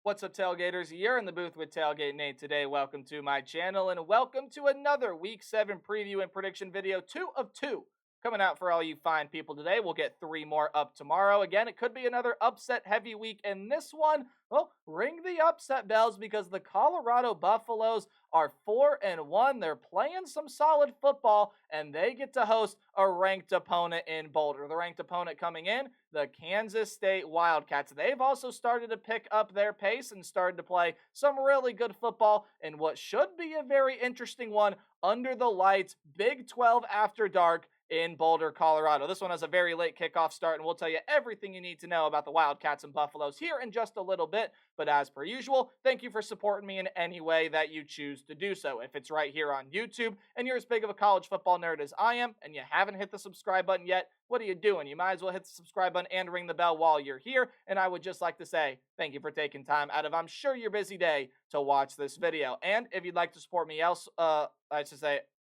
What's up, Tailgaters? You're in the booth with Tailgate Nate today. Welcome to my channel and welcome to another Week 7 preview and prediction video, 2 of 2. Coming out for all you fine people today. We'll get 3 more up tomorrow. Again, it could be another upset-heavy week, and this one, well, ring the upset bells because the Colorado Buffaloes are 4-1. They're playing some solid football, and they get to host a ranked opponent in Boulder. The ranked opponent coming in, the Kansas State Wildcats. They've also started to pick up their pace and started to play some really good football in what should be a very interesting one under the lights, Big 12 after dark in Boulder, Colorado. This one has a very late kickoff start, and we'll tell you everything you need to know about the Wildcats and Buffaloes here in just a little bit. But as per usual, thank you for supporting me in any way that you choose to do so. If it's right here on YouTube and you're as big of a college football nerd as I am and you haven't hit the subscribe button yet, what are you doing? You might as well hit the subscribe button and ring the bell while you're here. And I would just like to say thank you for taking time out of, I'm sure, your busy day to watch this video. And if you'd like to support me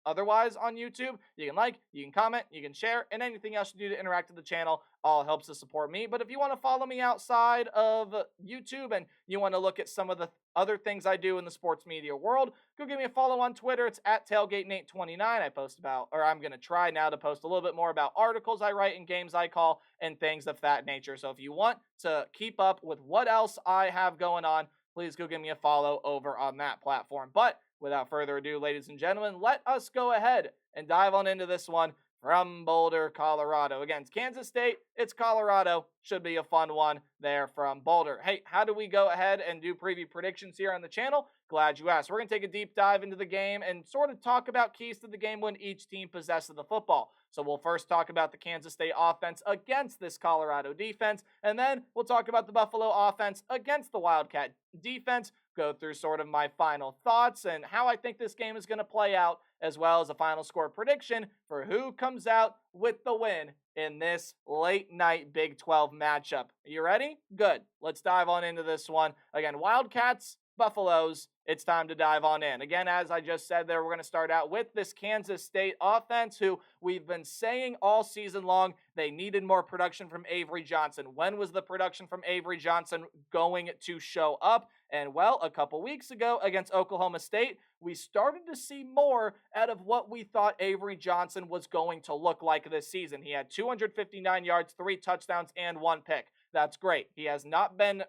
otherwise on YouTube, you can like, you can comment, you can share, and anything else you do to interact with the channel all helps to support me. But if you want to follow me outside of YouTube and you want to look at some of the other things I do in the sports media world, go give me a follow on Twitter. It's at TailgateNate29. I post about, or I'm going to try now to post a little bit more about articles I write and games I call and things of that nature. So if you want to keep up with what else I have going on, please go give me a follow over on that platform. But without further ado, ladies and gentlemen, let us go ahead and dive on into this one from Boulder, Colorado. Against Kansas State, it's Colorado. Should be a fun one there from Boulder. Hey, how do we go ahead and do preview predictions here on the channel? Glad you asked. We're going to take a deep dive into the game and sort of talk about keys to the game when each team possesses the football. So we'll first talk about the Kansas State offense against this Colorado defense, and then we'll talk about the Buffalo offense against the Wildcat defense, go through sort of my final thoughts and how I think this game is going to play out, as well as a final score prediction for who comes out with the win in this late night Big 12 matchup. Are you ready? Good. Let's dive on into this one. Again, Wildcats, Buffaloes, it's time to dive on in. Again, as I just said there, we're going to start out with this Kansas State offense, who we've been saying all season long they needed more production from Avery Johnson. When was the production from Avery Johnson going to show up? And, well, a couple weeks ago against Oklahoma State, we started to see more out of what we thought Avery Johnson was going to look like this season. He had 259 yards, 3 touchdowns, and 1 pick. That's great. He has not been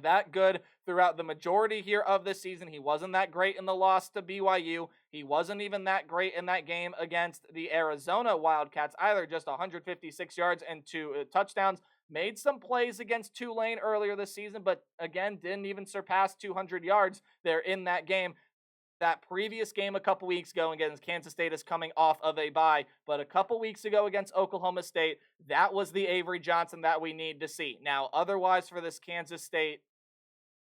that good throughout the majority here of this season. He wasn't that great in the loss to BYU. He wasn't even that great in that game against the Arizona Wildcats either, just 156 yards and 2 touchdowns. Made some plays against Tulane earlier this season, but again, didn't even surpass 200 yards there in that game. That previous game a couple weeks ago against Kansas State is coming off of a bye, but a couple weeks ago against Oklahoma State, that was the Avery Johnson that we need to see. Now, otherwise for this Kansas State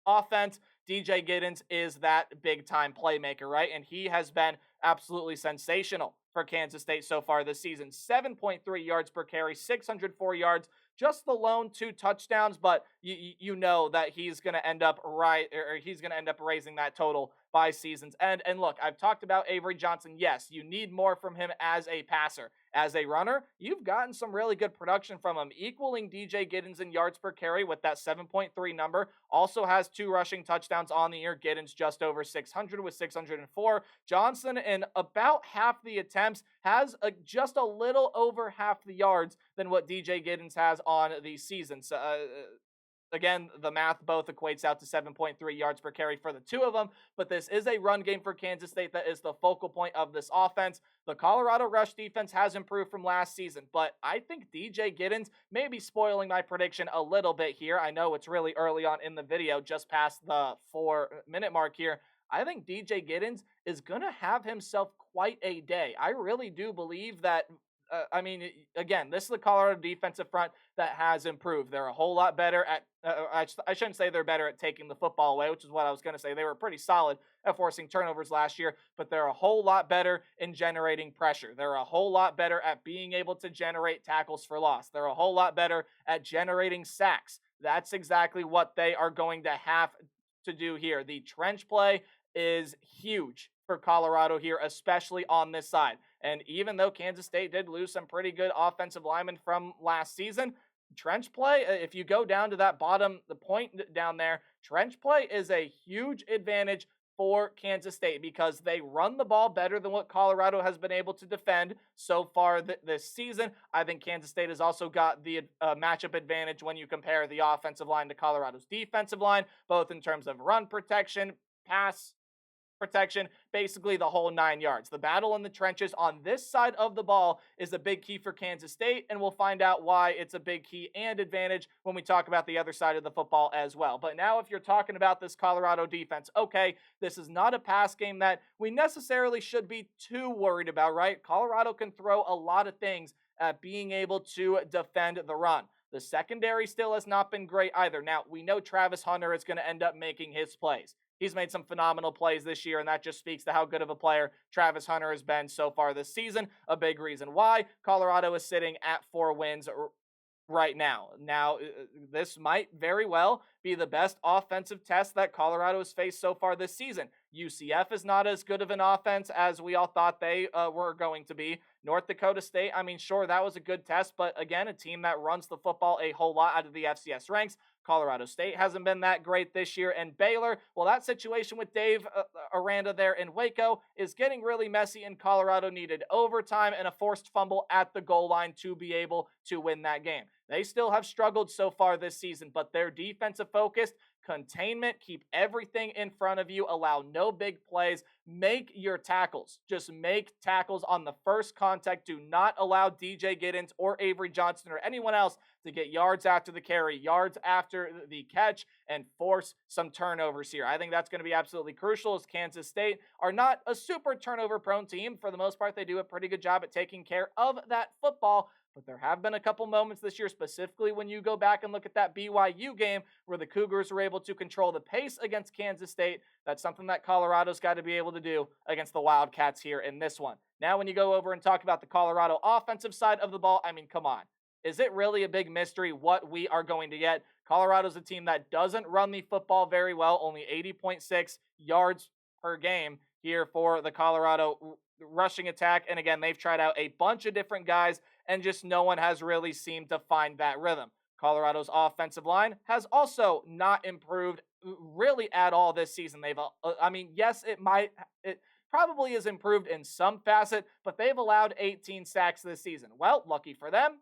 offense, DJ Giddens is that big-time playmaker, right? And he has been absolutely sensational for Kansas State so far this season. 7.3 yards per carry, 604 yards, just the lone 2 touchdowns, but you know that he's going to end up raising that total by season's end. And look, I've talked about Avery Johnson. Yes, you need more from him as a passer. As a runner, you've gotten some really good production from him, equaling DJ Giddens in yards per carry with that 7.3 number. Also has 2 rushing touchdowns on the year. Giddens just over 600 with 604. Johnson, in about half the attempts, has just a little over half the yards than what DJ Giddens has on the season. So, again, the math both equates out to 7.3 yards per carry for the 2 of them, but this is a run game for Kansas State that is the focal point of this offense. The Colorado rush defense has improved from last season, but I think DJ Giddens may be spoiling my prediction a little bit here. I know it's really early on in the video, just past the 4-minute mark here. I think DJ Giddens is going to have himself quite a day. I really do believe that. Again, this is the Colorado defensive front that has improved. They're a whole lot better at, I shouldn't say they're better at taking the football away, which is what I was going to say. They were pretty solid at forcing turnovers last year, but they're a whole lot better in generating pressure. They're a whole lot better at being able to generate tackles for loss. They're a whole lot better at generating sacks. That's exactly what they are going to have to do here. The trench play is huge for Colorado here, especially on this side. And even though Kansas State did lose some pretty good offensive linemen from last season, trench play, if you go down to that bottom, the point down there, trench play is a huge advantage for Kansas State because they run the ball better than what Colorado has been able to defend so far this season. I think Kansas State has also got the matchup advantage when you compare the offensive line to Colorado's defensive line, both in terms of run protection, pass protection, basically the whole 9 yards. The battle in the trenches on this side of the ball is a big key for Kansas State, and we'll find out why it's a big key and advantage when we talk about the other side of the football as well. But now if you're talking about this Colorado defense, okay, this is not a pass game that we necessarily should be too worried about, right? Colorado can throw a lot of things at being able to defend the run. The secondary still has not been great either. Now, we know Travis Hunter is going to end up making his plays. He's made some phenomenal plays this year, and that just speaks to how good of a player Travis Hunter has been so far this season. A big reason why Colorado is sitting at 4 wins right now. Now, this might very well be the best offensive test that Colorado has faced so far this season. UCF is not as good of an offense as we all thought they were going to be. North Dakota State, I mean, sure, that was a good test, but again, a team that runs the football a whole lot out of the FCS ranks. Colorado State hasn't been that great this year. And Baylor, well, that situation with Dave Aranda there in Waco is getting really messy, and Colorado needed overtime and a forced fumble at the goal line to be able to win that game. They still have struggled so far this season, but their defensive focus, containment, keep everything in front of you, allow no big plays, make your tackles. Just make tackles on the first contact. Do not allow DJ Giddens or Avery Johnson or anyone else to get yards after the carry, yards after the catch, and force some turnovers here. I think that's going to be absolutely crucial, as Kansas State are not a super turnover-prone team. For the most part, they do a pretty good job at taking care of that football. But there have been a couple moments this year, specifically when you go back and look at that BYU game where the Cougars were able to control the pace against Kansas State. That's something that Colorado's got to be able to do against the Wildcats here in this one. Now, when you go over and talk about the Colorado offensive side of the ball, I mean, come on. Is it really a big mystery what we are going to get? Colorado's a team that doesn't run the football very well, only 80.6 yards per game here for the Colorado rushing attack. And again, they've tried out a bunch of different guys, and just no one has really seemed to find that rhythm. Colorado's offensive line has also not improved really at all this season. Yes, it probably is improved in some facet, but they've allowed 18 sacks this season. Well, lucky for them,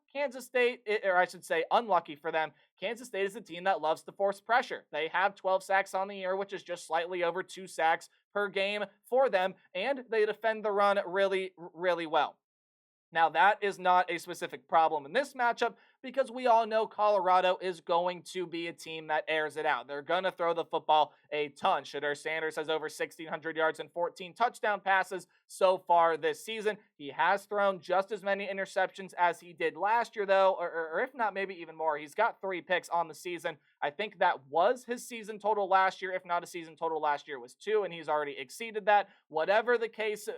unlucky for them, Kansas State is a team that loves to force pressure. They have 12 sacks on the year, which is just slightly over 2 sacks per game for them, and they defend the run really, really well. Now, that is not a specific problem in this matchup because we all know Colorado is going to be a team that airs it out. They're going to throw the football a ton. Shedeur Sanders has over 1,600 yards and 14 touchdown passes so far this season. He has thrown just as many interceptions as he did last year, though, or if not, maybe even more. He's got 3 picks on the season. I think that was his season total last year. If not, a season total last year was 2, and he's already exceeded that. Whatever the case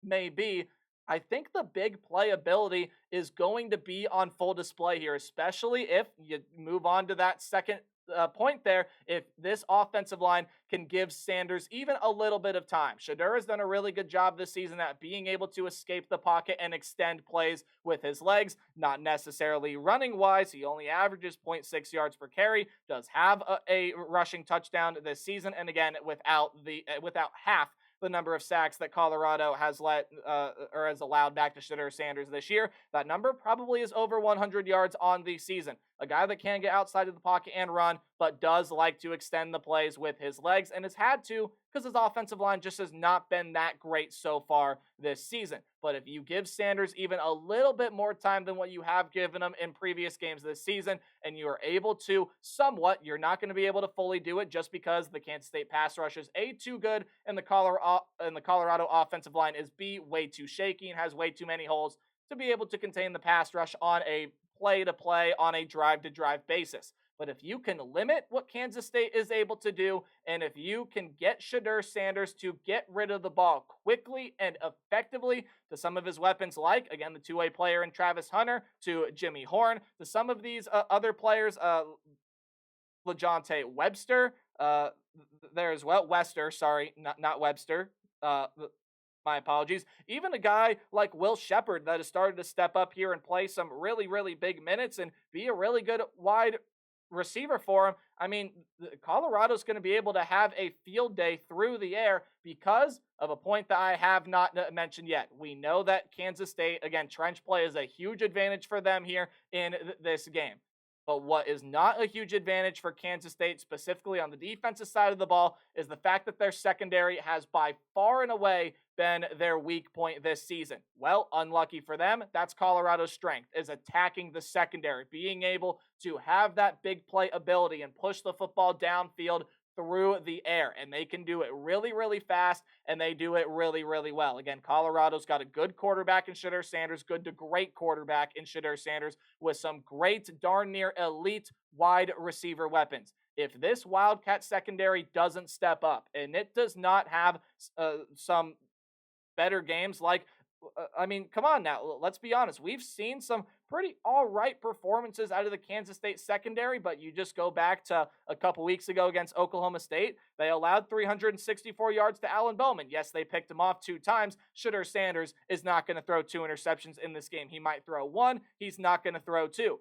may be, I think the big playability is going to be on full display here, especially if you move on to that second point there. If this offensive line can give Sanders even a little bit of time. Shedeur has done a really good job this season at being able to escape the pocket and extend plays with his legs, not necessarily running wise. He only averages 0.6 yards per carry, does have a rushing touchdown this season, and again, without half the number of sacks that Colorado has has allowed back to Shedeur Sanders this year. That number probably is over 100 yards on the season. A guy that can get outside of the pocket and run, but does like to extend the plays with his legs, and has had to because his offensive line just has not been that great so far this season. But if you give Sanders even a little bit more time than what you have given him in previous games this season, and you are able to you're not going to be able to fully do it just because the Kansas State pass rush is A, too good, and the Colorado offensive line is B, way too shaky and has way too many holes to be able to contain the pass rush on a play-to-play, on a drive-to-drive basis. But if you can limit what Kansas State is able to do, and if you can get Shedeur Sanders to get rid of the ball quickly and effectively to some of his weapons, like, again, the two-way player in Travis Hunter, to Jimmy Horn, to some of these other players, LaJohntay Webster, there as well. Wester, sorry, not Webster. My apologies. Even a guy like Will Shepard that has started to step up here and play some really, really big minutes and be a really good wide receiver for him. I mean, Colorado's going to be able to have a field day through the air because of a point that I have not mentioned yet. We know that Kansas State, again, trench play is a huge advantage for them here in this game. But what is not a huge advantage for Kansas State, specifically on the defensive side of the ball, is the fact that their secondary has by far and away been their weak point this season. Well, unlucky for them, that's Colorado's strength, is attacking the secondary, being able to have that big play ability and push the football downfield through the air. And they can do it really, really fast, and they do it really, really well. Again, Colorado's got a good quarterback in Shedeur Sanders, good to great quarterback in Shedeur Sanders, with some great, darn near elite wide receiver weapons. If this Wildcat secondary doesn't step up, and it does not have some better games like I mean, come on now. Let's be honest. We've seen some pretty all right performances out of the Kansas State secondary, but you just go back to a couple weeks ago against Oklahoma State. They allowed 364 yards to Allen Bowman. Yes, they picked him off 2 times. Shedeur Sanders is not going to throw 2 interceptions in this game. He might throw 1. He's not going to throw 2.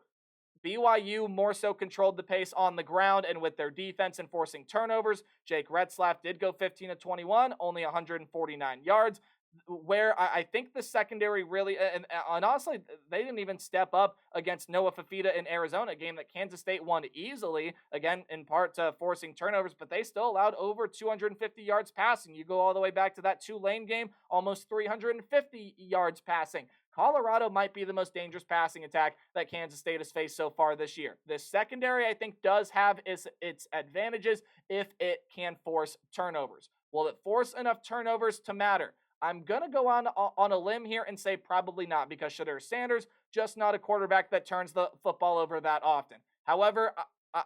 BYU more so controlled the pace on the ground and with their defense and forcing turnovers. Jake Retzlaff did go 15 of 21, only 149 yards. Where I think the secondary really, and honestly, they didn't even step up against Noah Fafita in Arizona, a game that Kansas State won easily, again, in part to forcing turnovers, but they still allowed over 250 yards passing. You go all the way back to that Tulane game, almost 350 yards passing. Colorado might be the most dangerous passing attack that Kansas State has faced so far this year. This secondary, I think, does have its advantages if it can force turnovers. Will it force enough turnovers to matter? I'm going to go on a limb here and say probably not, because Shedeur Sanders, just not a quarterback that turns the football over that often. However,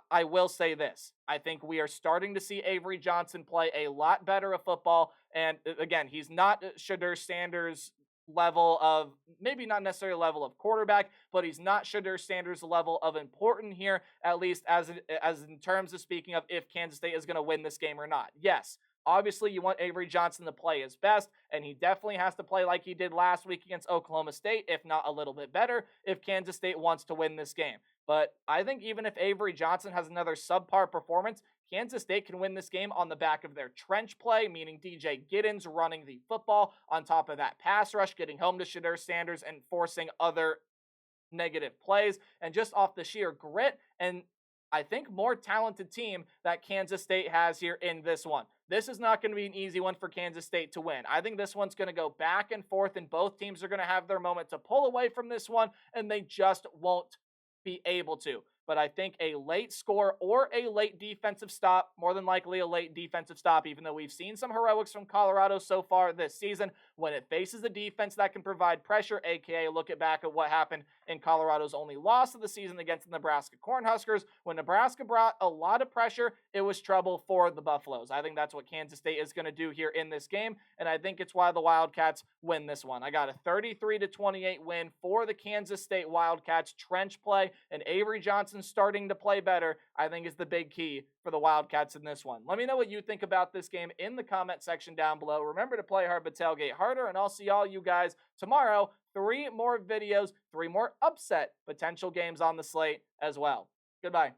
I will say this. I think we are starting to see Avery Johnson play a lot better of football. And again, he's not Shedeur Sanders' level of, maybe not necessarily level of quarterback, but he's not Shedeur Sanders' level of important here, at least as in terms of speaking of if Kansas State is going to win this game or not. Yes. Obviously, you want Avery Johnson to play his best, and he definitely has to play like he did last week against Oklahoma State, if not a little bit better, if Kansas State wants to win this game. But I think even if Avery Johnson has another subpar performance, Kansas State can win this game on the back of their trench play, meaning DJ Giddens running the football on top of that pass rush, getting home to Shedeur Sanders and forcing other negative plays, and just off the sheer grit and I think more talented team that Kansas State has here in this one. This is not going to be an easy one for Kansas State to win. I think this one's going to go back and forth, and both teams are going to have their moment to pull away from this one, and they just won't be able to. But I think a late score or a late defensive stop, more than likely a late defensive stop, even though we've seen some heroics from Colorado so far this season, when it faces a defense that can provide pressure, aka look back at what happened in Colorado's only loss of the season against the Nebraska Cornhuskers. When Nebraska brought a lot of pressure, it was trouble for the Buffaloes. I think that's what Kansas State is going to do here in this game, and I think it's why the Wildcats win this one. I got a 33-28 win for the Kansas State Wildcats. Trench play and Avery Johnson starting to play better, I think, is the big key for the Wildcats in this one. Let me know what you think about this game in the comment section down below. Remember to play hard but tailgate harder, and I'll see all you guys tomorrow. 3 more videos, 3 more upset potential games on the slate as well. Goodbye.